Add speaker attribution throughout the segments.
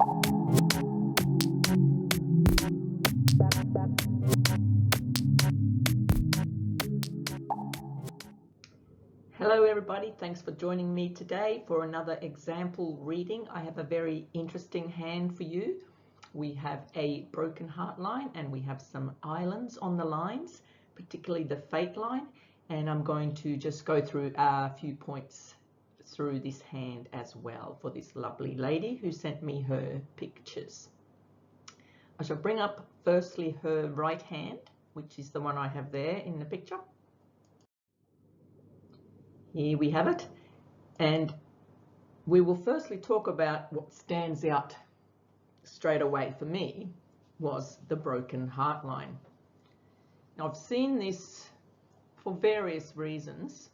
Speaker 1: Hello everybody, thanks for joining me today for another example reading. I have a very interesting hand for you. We have a broken heart line and we have some islands on the lines, particularly the fate line, and I'm going to just go through a few points through this hand as well for this lovely lady who sent me her pictures. I shall bring up firstly her right hand, which is the one I have there in the picture. Here we have it, and we will firstly talk about what stands out straight away for me was the broken heart line. Now I've seen this for various reasons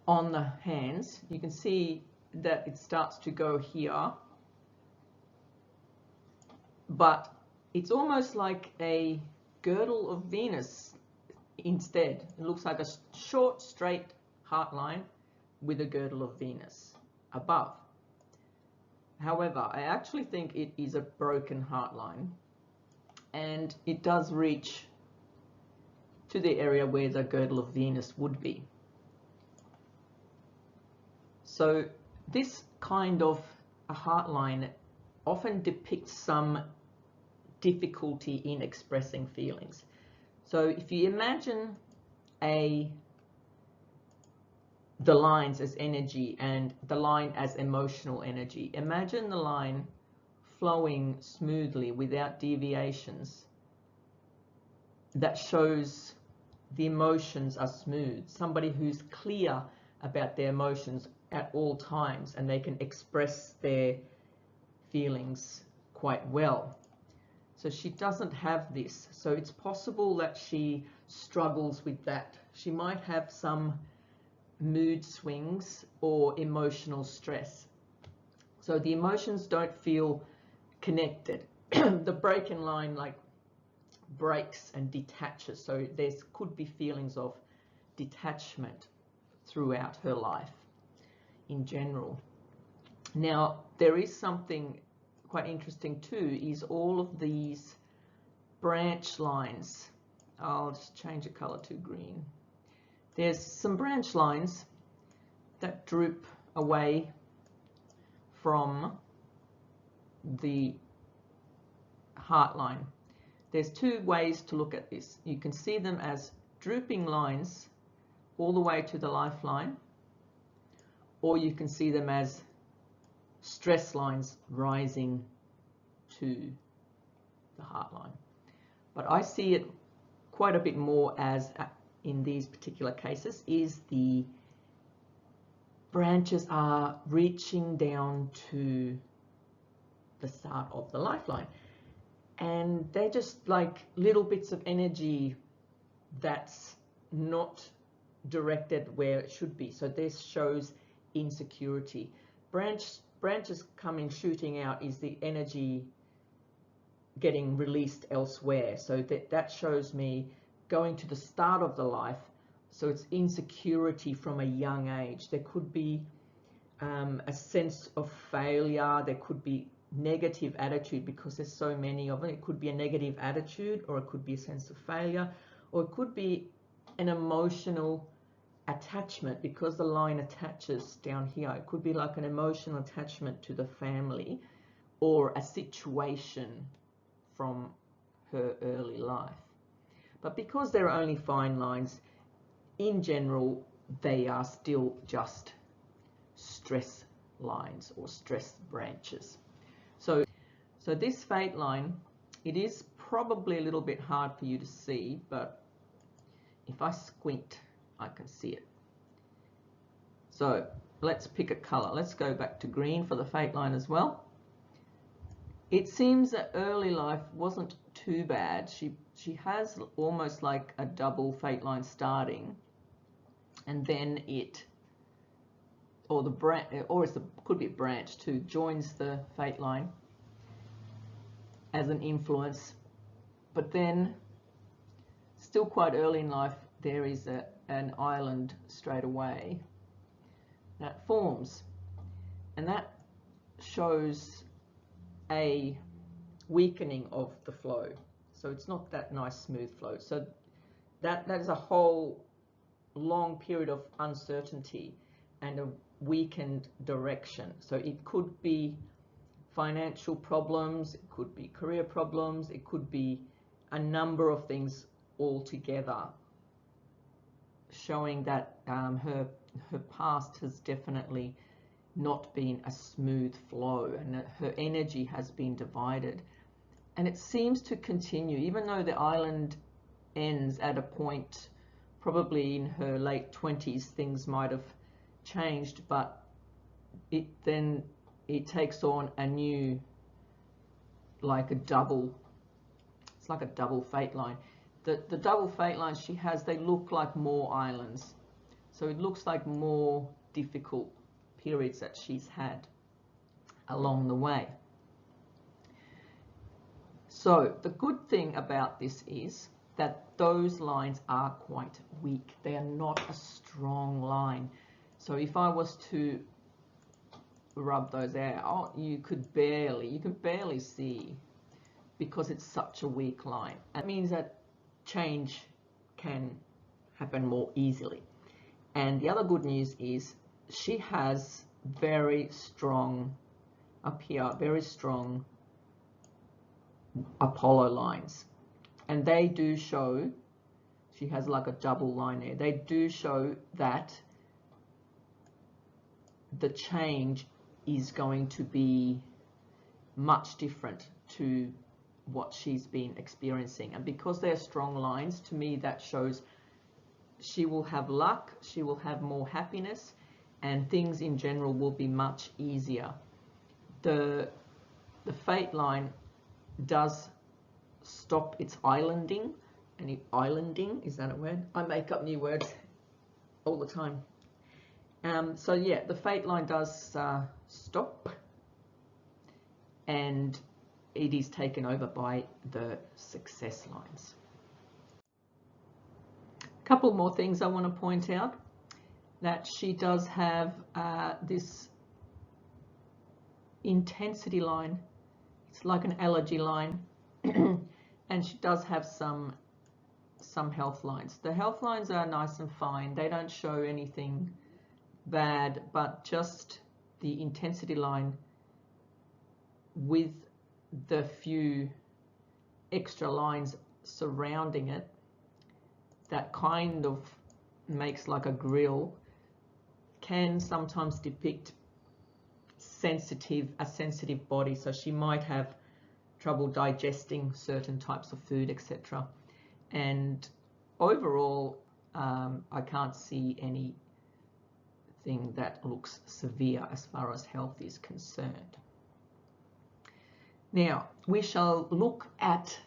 Speaker 1: on the hands. You can see that it starts to go here, but it's almost like a girdle of Venus. Instead, it looks like a short, straight heart line with a girdle of Venus above. However, I actually think it is a broken heart line, and it does reach to the area where the girdle of Venus would be. So this kind of a heart line often depicts some difficulty in expressing feelings. So if you imagine the lines as energy and the line as emotional energy, imagine the line flowing smoothly without deviations. That shows the emotions are smooth. Somebody who's clear about their emotions at all times and they can express their feelings quite well. So she doesn't have this. So it's possible that she struggles with that. She might have some mood swings or emotional stress. So the emotions don't feel connected. The broken line like breaks and detaches. So there could be feelings of detachment throughout her life in general. Now, there is something quite interesting too, is all of these branch lines. I'll just change the color to green. There's some branch lines that droop away from the heart line. There's two ways to look at this. You can see them as drooping lines all the way to the lifeline, or you can see them as stress lines rising to the heart line. But I see it quite a bit more as, in these particular cases, is the branches are reaching down to the start of the lifeline. And they're just like little bits of energy that's not directed where it should be. So this shows insecurity. Branches coming shooting out is the energy getting released elsewhere. So that shows me going to the start of the life. So it's insecurity from a young age. There could be a sense of failure. There could be negative attitude because there's so many of it. It could be a negative attitude, or it could be a sense of failure, or it could be an emotional attachment because the line attaches down here. It could be like an emotional attachment to the family or a situation from her early life. But because there are only fine lines, in general, they are still just stress lines or stress branches. So this fate line, it is probably a little bit hard for you to see, but if I squint, I can see it. So let's pick a color. Let's go back to green for the fate line as well. It seems that early life wasn't too bad. She has almost like a double fate line starting, and then it, or the branch, or it could be a branch too, joins the fate line as an influence. But then, still quite early in life, there is an island straight away that forms, and that shows a weakening of the flow. So it's not that nice smooth flow. So that is a whole long period of uncertainty and a weakened direction. So it could be financial problems, it could be career problems, it could be a number of things all together, showing that her past has definitely not been a smooth flow, and that her energy has been divided. And it seems to continue, even though the island ends at a point probably in her late 20s, things might have changed, but it takes on a new, like a double, it's like a double fate line. The double fate lines she has, they look like more islands. So it looks like more difficult periods that she's had along the way. So the good thing about this is that those lines are quite weak. They are not a strong line. So if I was to rub those out, you can barely see, because it's such a weak line. That means that change can happen more easily. And the other good news is she has very strong, up here, very strong Apollo lines. And they do show, she has like a double line there. They do show that the change is going to be much different to what she's been experiencing. And because they're strong lines, to me that shows she will have luck, she will have more happiness, and things in general will be much easier. The fate line does stop its islanding. Islanding, is that a word? I make up new words all the time. So yeah, the fate line does stop, and it is taken over by the success lines. A couple more things I want to point out, that she does have this intensity line. It's like an allergy line. And she does have some health lines. The health lines are nice and fine. They don't show anything bad, but just the intensity line with the few extra lines surrounding it, that kind of makes like a grill, can sometimes depict a sensitive body. So she might have trouble digesting certain types of food, etc. And overall, I can't see anything that looks severe as far as health is concerned. Now, we shall look at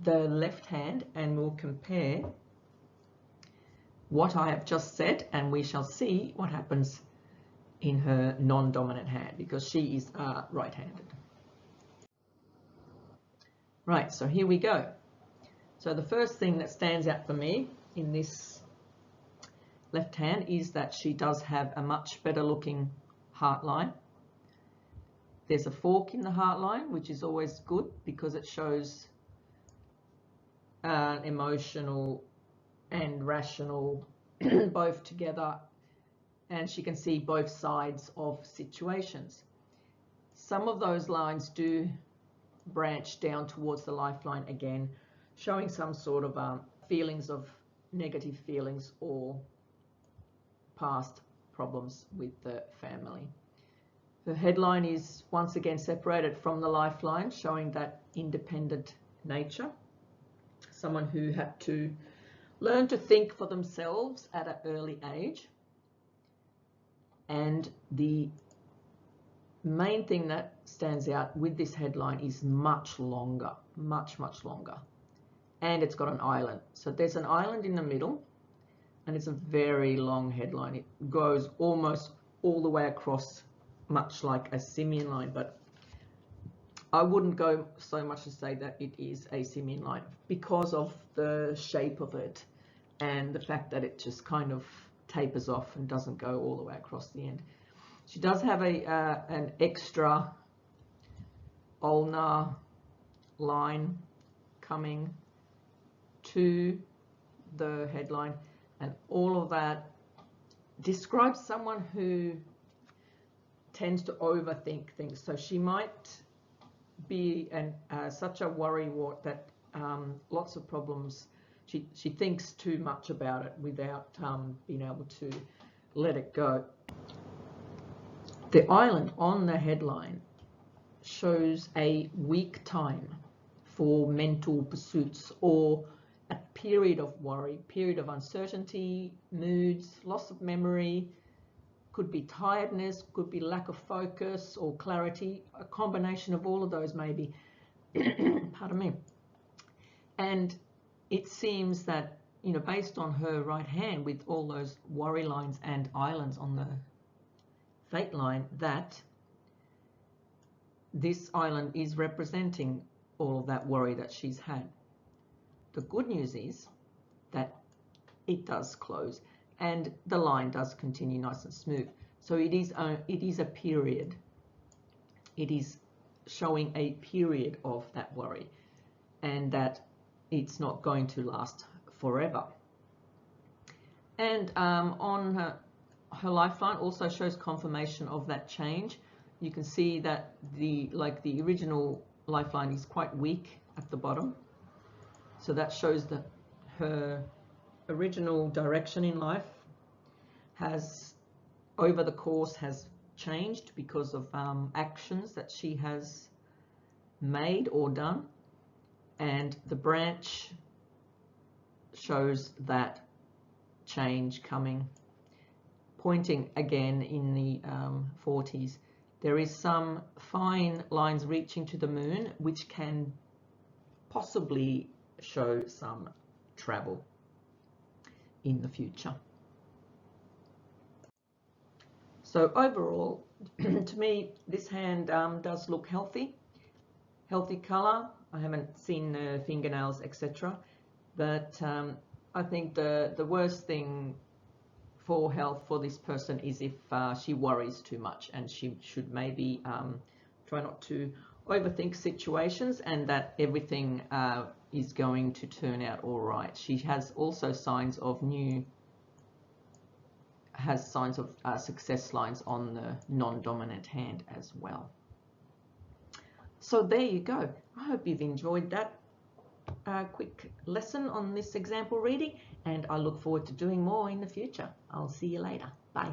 Speaker 1: the left hand and we'll compare what I have just said, and we shall see what happens in her non-dominant hand, because she is right-handed. Right, so here we go. So the first thing that stands out for me in this left hand is that she does have a much better looking heart line. There's a fork in the heart line, which is always good because it shows emotional and rational both together, and she can see both sides of situations. Some of those lines do branch down towards the lifeline again, showing some sort of feelings of negative feelings or past problems with the family. Her headline is once again separated from the lifeline, showing that independent nature, someone who had to learn to think for themselves at an early age. And the main thing that stands out with this headline is much longer, much longer. And it's got an island. So there's an island in the middle, and it's a very long headline. It goes almost all the way across, much like a simian line, but I wouldn't go so much to say that it is a simian line because of the shape of it and the fact that it just kind of tapers off and doesn't go all the way across the end. She does have an extra ulnar line coming to the headline, and all of that describes someone who tends to overthink things. So she might be such a worrywart that lots of problems, she thinks too much about it without being able to let it go. The island on the headline shows a weak time for mental pursuits, or a period of worry, period of uncertainty, moods, loss of memory, could be tiredness, could be lack of focus or clarity, a combination of all of those maybe. Pardon me. And it seems that, you know, based on her right hand with all those worry lines and islands on the fate line, that this island is representing all of that worry that she's had. The good news is that it does close and the line does continue nice and smooth. So it is a period. It is showing a period of that worry, and that it's not going to last forever. And on her lifeline also shows confirmation of that change. You can see that the original lifeline is quite weak at the bottom. So that shows that her original direction in life has, over the course, has changed because of actions that she has made or done. And the branch shows that change coming, pointing again in the 40s. There is some fine lines reaching to the moon, which can possibly show some travel in the future. So overall, to me, this hand does look healthy color. I haven't seen the fingernails, etc. But I think the worst thing for health for this person is if she worries too much, and she should maybe try not to overthink situations, and that everything is going to turn out all right. She has also signs of success lines on the non-dominant hand as well. So there you go. I hope you've enjoyed that quick lesson on this example reading, and I look forward to doing more in the future. I'll see you later. Bye.